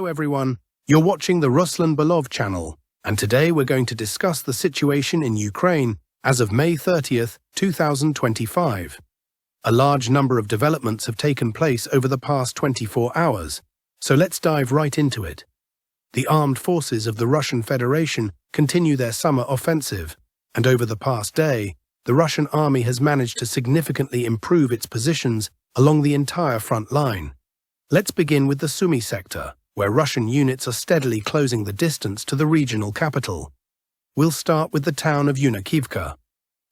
everyone, you're watching the Ruslan Belov channel, and today we're going to discuss the situation in Ukraine as of May 30th, 2025. A large number of developments have taken place over the past 24 hours, so let's dive right into it. The armed forces of the Russian Federation continue their summer offensive, and over the past day, the Russian army has managed to significantly improve its positions along the entire front line. Let's begin with the Sumy sector, where Russian units are steadily closing the distance to the regional capital. We'll start with the town of Yunakivka.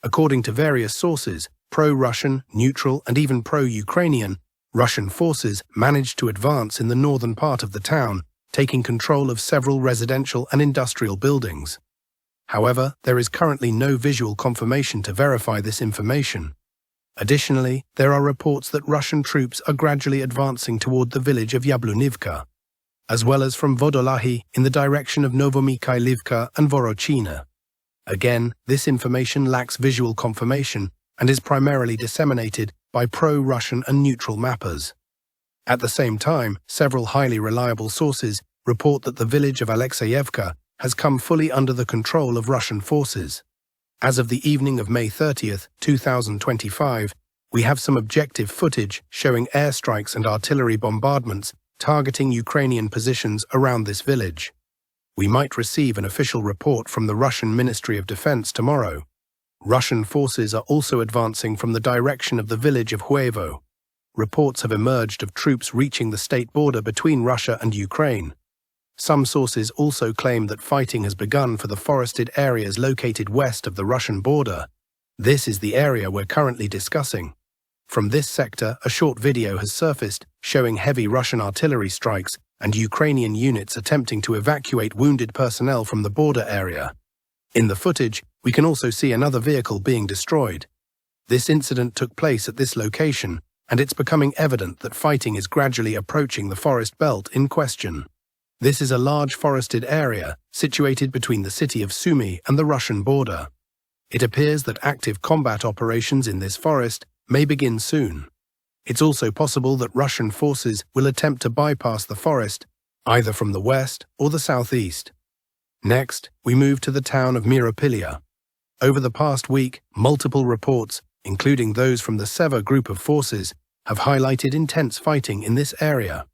According to various sources, pro-Russian, neutral, and even pro-Ukrainian, Russian forces managed to advance in the northern part of the town, taking control of several residential and industrial buildings. However, there is currently no visual confirmation to verify this information. Additionally, there are reports that Russian troops are gradually advancing toward the village of Yablunivka, as well as from Vodolahi in the direction of Novomikhailivka and Vorochina. Again, this information lacks visual confirmation and is primarily disseminated by pro-Russian and neutral mappers. At the same time, several highly reliable sources report that the village of Alexeyevka has come fully under the control of Russian forces. As of the evening of May 30th, 2025, we have some objective footage showing airstrikes and artillery bombardments targeting Ukrainian positions around this village. We might receive an official report from the Russian Ministry of Defense tomorrow. Russian forces are also advancing from the direction of the village of Huevo. Reports have emerged of troops reaching the state border between Russia and Ukraine. Some sources also claim that fighting has begun for the forested areas located west of the Russian border. This is the area we're currently discussing. From this sector, a short video has surfaced showing heavy Russian artillery strikes and Ukrainian units attempting to evacuate wounded personnel from the border area. In the footage, we can also see another vehicle being destroyed. This incident took place at this location, and it's becoming evident that fighting is gradually approaching the forest belt in question. This is a large forested area situated between the city of Sumy and the Russian border. It appears that active combat operations in this forest may begin soon. It's also possible that Russian forces will attempt to bypass the forest, either from the west or the southeast. Next, we move to the town of Mirailia. Over the past week, multiple reports, including those from the Sever group of forces, have highlighted intense fighting in this area.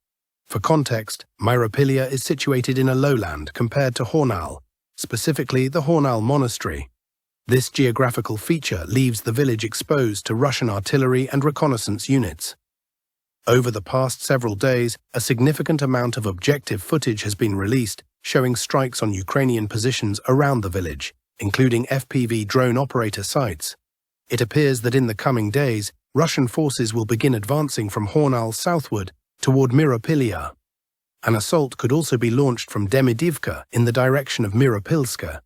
For context, Mirailia is situated in a lowland compared to Hornal, specifically the Hornal monastery. This geographical feature leaves the village exposed to Russian artillery and reconnaissance units. Over the past several days, a significant amount of objective footage has been released, showing strikes on Ukrainian positions around the village, including FPV drone operator sites. It appears that in the coming days, Russian forces will begin advancing from Hornal southward toward Mirailia. An assault could also be launched from Demidivka in the direction of Mirapilska.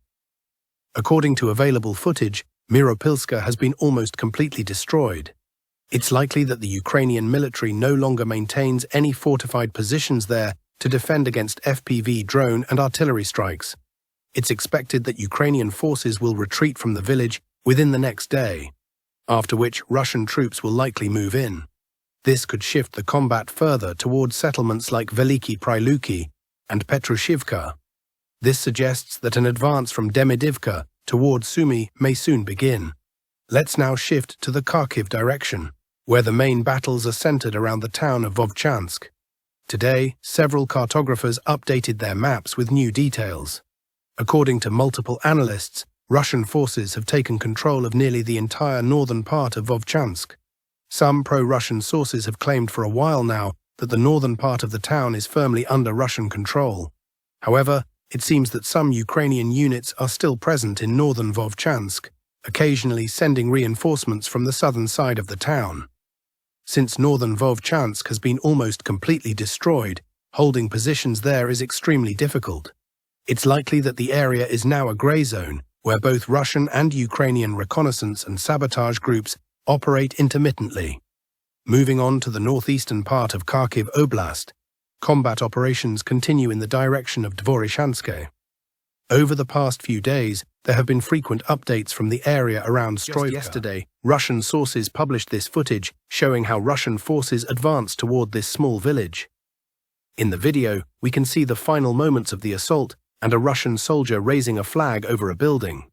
According to available footage, Mirapilska has been almost completely destroyed. It's likely that the Ukrainian military no longer maintains any fortified positions there to defend against FPV drone and artillery strikes. It's expected that Ukrainian forces will retreat from the village within the next day, after which Russian troops will likely move in. This could shift the combat further towards settlements like Veliki Pryluki and Petrushivka. This suggests that an advance from Demidivka towards Sumy may soon begin. Let's now shift to the Kharkiv direction, where the main battles are centered around the town of Vauvchansk. Today, several cartographers updated their maps with new details. According to multiple analysts, Russian forces have taken control of nearly the entire northern part of Vauvchansk. Some pro-Russian sources have claimed for a while now that the northern part of the town is firmly under Russian control. However, it seems that some Ukrainian units are still present in northern Vauvchansk, occasionally sending reinforcements from the southern side of the town. Since northern Vauvchansk has been almost completely destroyed, holding positions there is extremely difficult. It's likely that the area is now a grey zone, where both Russian and Ukrainian reconnaissance and sabotage groups operate intermittently. Moving on to the northeastern part of Kharkiv Oblast, combat operations continue in the direction of Dvoroshansk. Over the past few days, there have been frequent updates from the area around Stroyevka. Yesterday, Russian sources published this footage showing how Russian forces advanced toward this small village. In the video, we can see the final moments of the assault and a Russian soldier raising a flag over a building.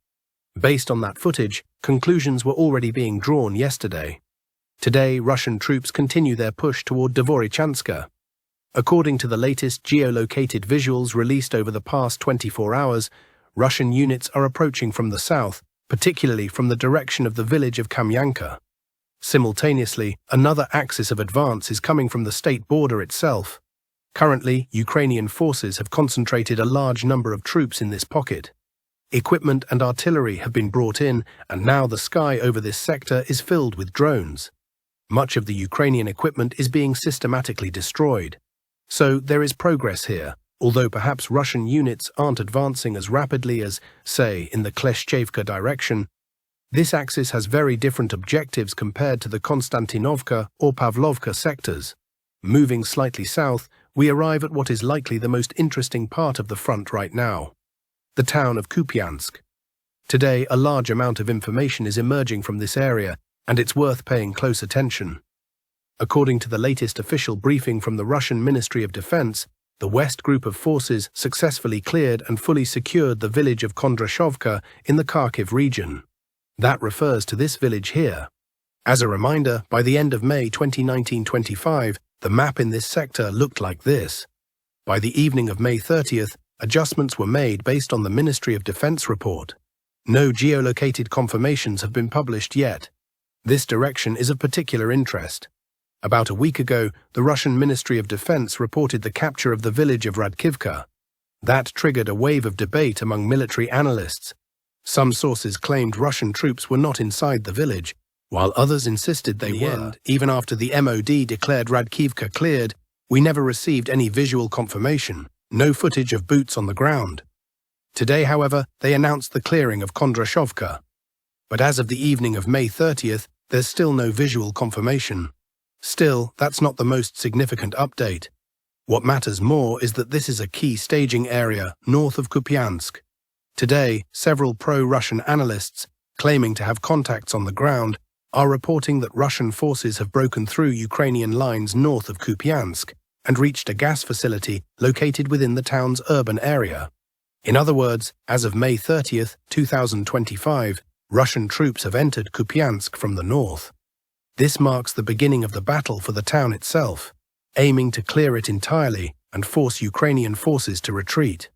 Based on that footage, conclusions were already being drawn yesterday. Today, Russian troops continue their push toward Vauvchansk. According to the latest geolocated visuals released over the past 24 hours, Russian units are approaching from the south, particularly from the direction of the village of Kupyansk. Simultaneously, another axis of advance is coming from the state border itself. Currently, Ukrainian forces have concentrated a large number of troops in this pocket. Equipment and artillery have been brought in, and now the sky over this sector is filled with drones. Much of the Ukrainian equipment is being systematically destroyed. So there is progress here, although perhaps Russian units aren't advancing as rapidly as, say, in the Kleshchevka direction. This axis has very different objectives compared to the Constantinovka or Pavlovka sectors. Moving slightly south, we arrive at what is likely the most interesting part of the front right now, the town of Kupyansk. Today, a large amount of information is emerging from this area, and it's worth paying close attention. According to the latest official briefing from the Russian Ministry of Defense, the West group of forces successfully cleared and fully secured the village of Kondrashovka in the Kharkiv region. That refers to this village here. As a reminder, by the end of May 2019-25, the map in this sector looked like this. By the evening of May 30th, adjustments were made based on the Ministry of Defense report. No geolocated confirmations have been published yet. This direction is of particular interest. About a week ago, the Russian Ministry of Defense reported the capture of the village of Radkivka. That triggered a wave of debate among military analysts. Some sources claimed Russian troops were not inside the village, while others insisted they were. Even after the MOD declared Radkivka cleared, we never received any visual confirmation, no footage of boots on the ground. Today, however, they announced the clearing of Kondrashovka. But as of the evening of May 30th, there's still no visual confirmation. Still, that's not the most significant update. What matters more is that this is a key staging area north of Kupyansk. Today, several pro-Russian analysts, claiming to have contacts on the ground, are reporting that Russian forces have broken through Ukrainian lines north of Kupyansk and reached a gas facility located within the town's urban area. In other words, as of May 30th, 2025, Russian troops have entered Kupyansk from the north. This marks the beginning of the battle for the town itself, aiming to clear it entirely and force Ukrainian forces to retreat.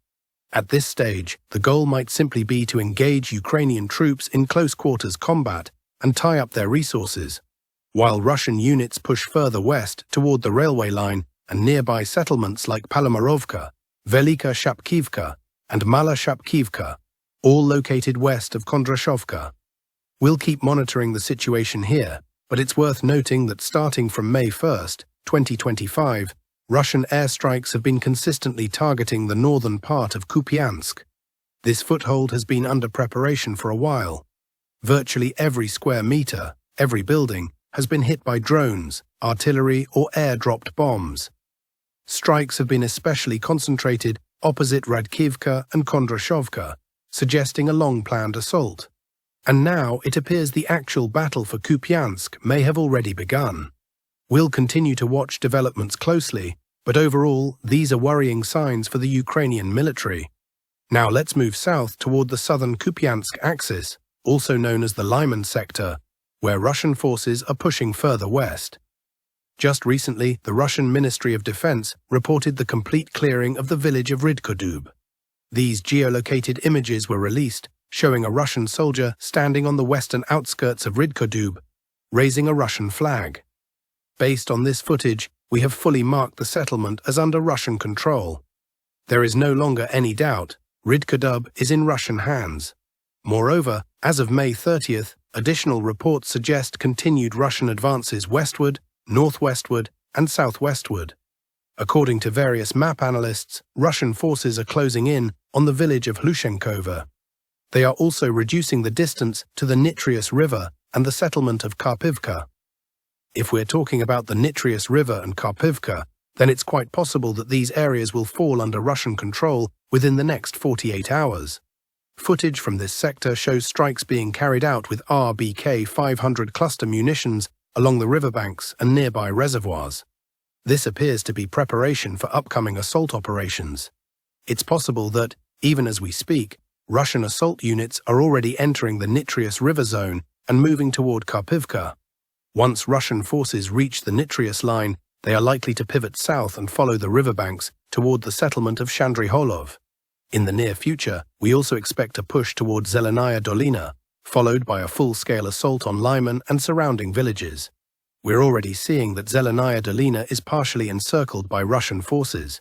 At this stage, the goal might simply be to engage Ukrainian troops in close-quarters combat and tie up their resources, while Russian units push further west toward the railway line and nearby settlements like Palomarovka, Velika Shapkivka, and Mala Shapkivka, all located west of Kondrashovka. We'll keep monitoring the situation here, but it's worth noting that starting from May 1st, 2025, Russian airstrikes have been consistently targeting the northern part of Kupyansk. This foothold has been under preparation for a while. Virtually every square meter, every building, has been hit by drones, artillery, or air-dropped bombs. Strikes have been especially concentrated opposite Radkivka and Kondrashovka, suggesting a long-planned assault. And now it appears the actual battle for Kupyansk may have already begun. We'll continue to watch developments closely, but overall, these are worrying signs for the Ukrainian military. Now let's move south toward the southern Kupyansk axis, also known as the Lyman sector, where Russian forces are pushing further west. Just recently, the Russian Ministry of Defense reported the complete clearing of the village of Rydkodub. These geolocated images were released, showing a Russian soldier standing on the western outskirts of Rydkodub, raising a Russian flag. Based on this footage, we have fully marked the settlement as under Russian control. There is no longer any doubt, Rydkodub is in Russian hands. Moreover, as of May 30th, additional reports suggest continued Russian advances westward, northwestward, and southwestward. According to various map analysts, Russian forces are closing in on the village of Hlushenkova. They are also reducing the distance to the Nitrius River and the settlement of Kharkivka. If we're talking about the Nitrius River and Kharkivka, then it's quite possible that these areas will fall under Russian control within the next 48 hours. Footage from this sector shows strikes being carried out with RBK 500 cluster munitions along the riverbanks and nearby reservoirs. This appears to be preparation for upcoming assault operations. It's possible that, even as we speak, Russian assault units are already entering the Nitrius River zone and moving toward Kharkivka. Once Russian forces reach the Nitrius line, they are likely to pivot south and follow the riverbanks toward the settlement of Shandryholov. In the near future, we also expect a push toward Zelenaya Dolina, followed by a full-scale assault on Lyman and surrounding villages. We're already seeing that Zelenaya Dolina is partially encircled by Russian forces.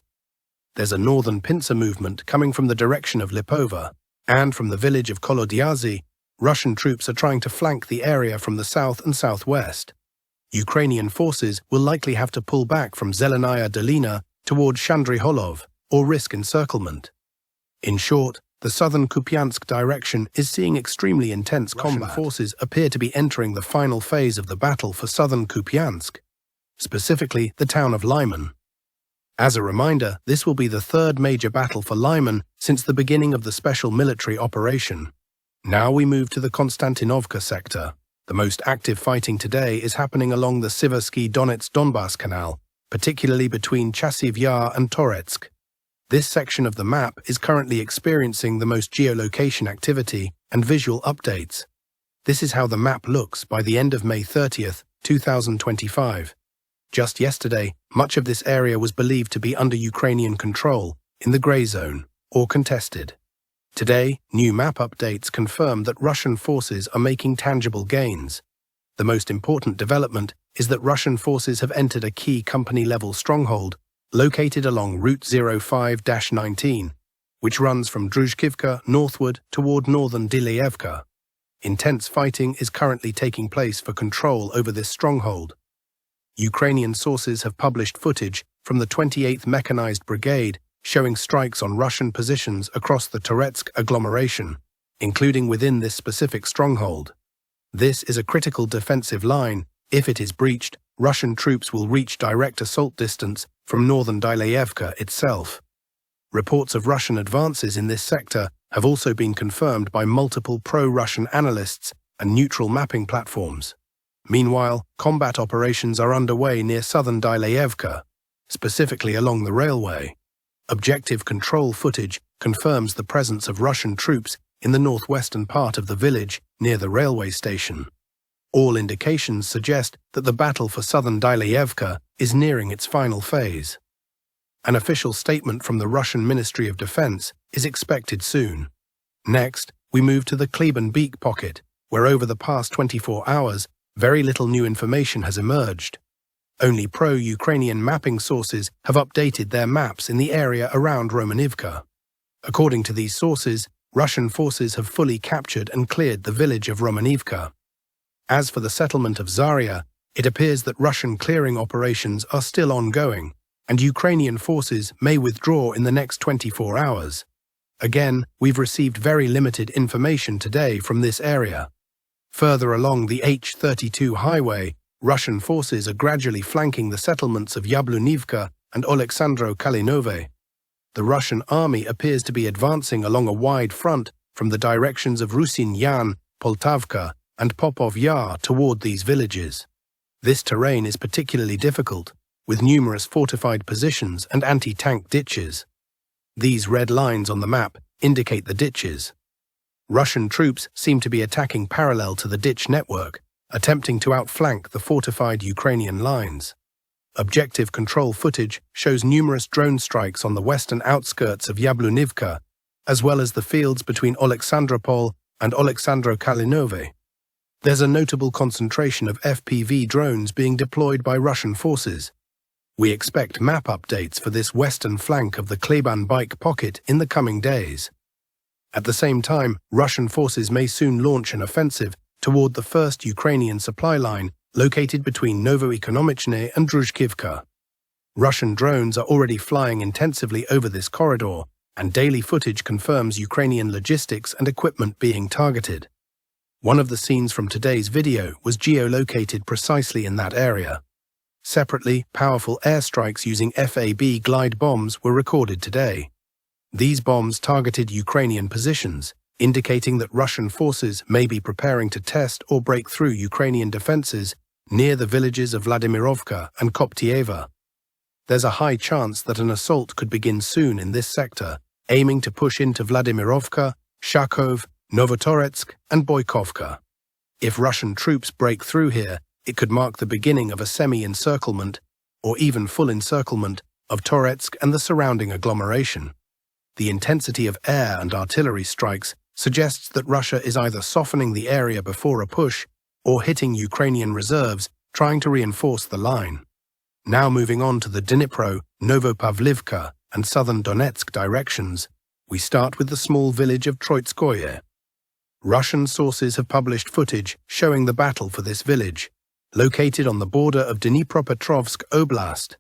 There's a northern pincer movement coming from the direction of Lipova, and from the village of Kolodyazy, Russian troops are trying to flank the area from the south and southwest. Ukrainian forces will likely have to pull back from Zelenaya Dolina toward Shandryholov or risk encirclement. In short, the southern Kupyansk direction is seeing extremely intense combat. Russian forces appear to be entering the final phase of the battle for southern Kupyansk, specifically the town of Lyman. As a reminder, this will be the third major battle for Lyman since the beginning of the special military operation. Now we move to the Constantinovka sector. The most active fighting today is happening along the Siversky-Donetsk-Donbass Canal, particularly between Chasiv Yar and Toretsk. This section of the map is currently experiencing the most geolocation activity and visual updates. This is how the map looks by the end of May 30th, 2025. Just yesterday, much of this area was believed to be under Ukrainian control, in the grey zone, or contested. Today, new map updates confirm that Russian forces are making tangible gains. The most important development is that Russian forces have entered a key company-level stronghold located along Route 05-19, which runs from Druzhkivka northward toward northern Dilyevka. Intense fighting is currently taking place for control over this stronghold. Ukrainian sources have published footage from the 28th Mechanized Brigade showing strikes on Russian positions across the Toretsk agglomeration, including within this specific stronghold. This is a critical defensive line. If it is breached, Russian troops will reach direct assault distance from northern Dilyevka itself. Reports of Russian advances in this sector have also been confirmed by multiple pro-Russian analysts and neutral mapping platforms. Meanwhile, combat operations are underway near southern Dilyevka, specifically along the railway. Objective control footage confirms the presence of Russian troops in the northwestern part of the village near the railway station. All indications suggest that the battle for southern Dilyevka is nearing its final phase. An official statement from the Russian Ministry of Defense is expected soon. Next, we move to the Clayban beak pocket, where over the past 24 hours, very little new information has emerged. Only pro-Ukrainian mapping sources have updated their maps in the area around Romanivka. According to these sources, Russian forces have fully captured and cleared the village of Romanivka. As for the settlement of Zarya, it appears that Russian clearing operations are still ongoing, and Ukrainian forces may withdraw in the next 24 hours. Again, we've received very limited information today from this area. Further along the H-32 highway, Russian forces are gradually flanking the settlements of Yablunivka and Oleksandro-Kalinove. The Russian army appears to be advancing along a wide front from the directions of Rusin-Yan, Poltavka, and Popov Yar toward these villages. This terrain is particularly difficult, with numerous fortified positions and anti-tank ditches. These red lines on the map indicate the ditches. Russian troops seem to be attacking parallel to the ditch network, attempting to outflank the fortified Ukrainian lines. Objective control footage shows numerous drone strikes on the western outskirts of Yablunivka, as well as the fields between Oleksandropol and Oleksandro-Kalinove. There's a notable concentration of FPV drones being deployed by Russian forces. We expect map updates for this western flank of the Clayban bike pocket in the coming days. At the same time, Russian forces may soon launch an offensive toward the first Ukrainian supply line located between Novoekonomichne and Druzhkivka. Russian drones are already flying intensively over this corridor, and daily footage confirms Ukrainian logistics and equipment being targeted. One of the scenes from today's video was geolocated precisely in that area. Separately, powerful airstrikes using FAB glide bombs were recorded today. These bombs targeted Ukrainian positions, indicating that Russian forces may be preparing to test or break through Ukrainian defenses near the villages of Vladimirovka and Koptieva. there's a high chance that an assault could begin soon in this sector, aiming to push into Vladimirovka, Kharkiv, Novotoretsk, and Boykovka. If Russian troops break through here, it could mark the beginning of a semi-encirclement, or even full encirclement, of Toretsk and the surrounding agglomeration. The intensity of air and artillery strikes suggests that Russia is either softening the area before a push or hitting Ukrainian reserves, trying to reinforce the line. Now moving on to the Dnipro, Novopavlivka, and southern Donetsk directions, we start with the small village of Troitskoye. Russian sources have published footage showing the battle for this village, located on the border of Dnipropetrovsk Oblast.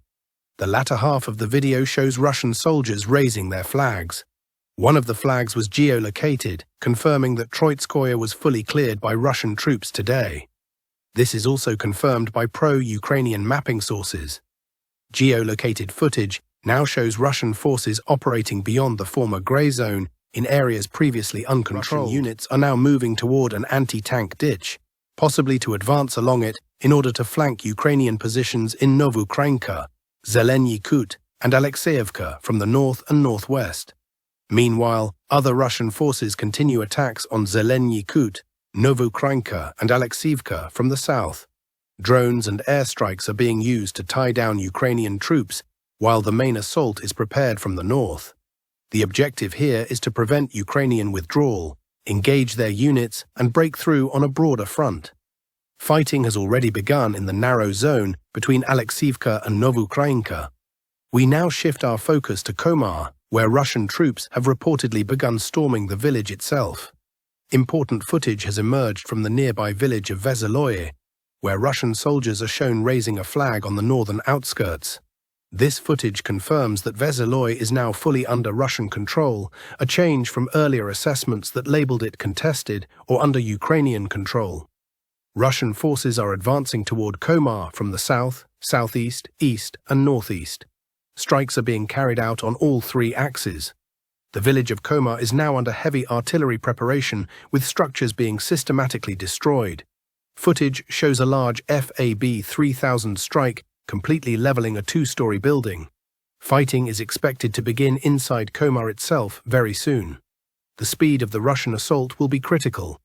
The latter half of the video shows Russian soldiers raising their flags. One of the flags was geolocated, confirming that Troitskoye was fully cleared by Russian troops today. This is also confirmed by pro-Ukrainian mapping sources. Geolocated footage now shows Russian forces operating beyond the former grey zone in areas previously uncontrolled. Russian units are now moving toward an anti-tank ditch, possibly to advance along it in order to flank Ukrainian positions in Novukrainka, Zelenyi Kut, and Alexeyevka from the north and northwest. Meanwhile, other Russian forces continue attacks on Zelenyi Kut, Novukrainka, and Alexeyevka from the south. Drones and airstrikes are being used to tie down Ukrainian troops, while the main assault is prepared from the north. The objective here is to prevent Ukrainian withdrawal, engage their units, and break through on a broader front. Fighting has already begun in the narrow zone between Alexeyevka and Novukrainka. We now shift our focus to Komar, where Russian troops have reportedly begun storming the village itself. Important footage has emerged from the nearby village of Veseloye, where Russian soldiers are shown raising a flag on the northern outskirts. This footage confirms that Veseloye is now fully under Russian control, a change from earlier assessments that labeled it contested or under Ukrainian control. Russian forces are advancing toward Komar from the south, southeast, east, and northeast. Strikes are being carried out on all three axes. The village of Komar is now under heavy artillery preparation, with structures being systematically destroyed. Footage shows a large FAB 3000 strike completely leveling a two-story building. Fighting is expected to begin inside Komar itself very soon. The speed of the Russian assault will be critical.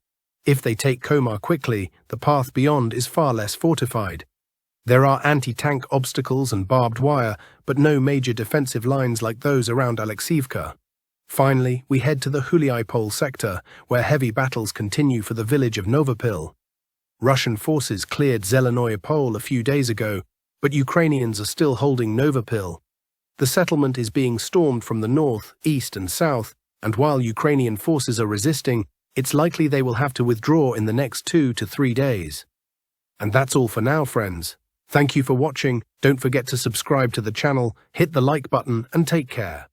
If they take Komar quickly, the path beyond is far less fortified. There are anti-tank obstacles and barbed wire, but no major defensive lines like those around Alexeyevka. Finally, we head to the Julipole sector, where heavy battles continue for the village of Novopil. Russian forces cleared Zelenoye Pole a few days ago, but Ukrainians are still holding Novopil. The settlement is being stormed from the north, east, and south, and while Ukrainian forces are resisting, it's likely they will have to withdraw in the next 2 to 3 days. And that's all for now, friends. Thank you for watching. Don't forget to subscribe to the channel, hit the like button, and take care.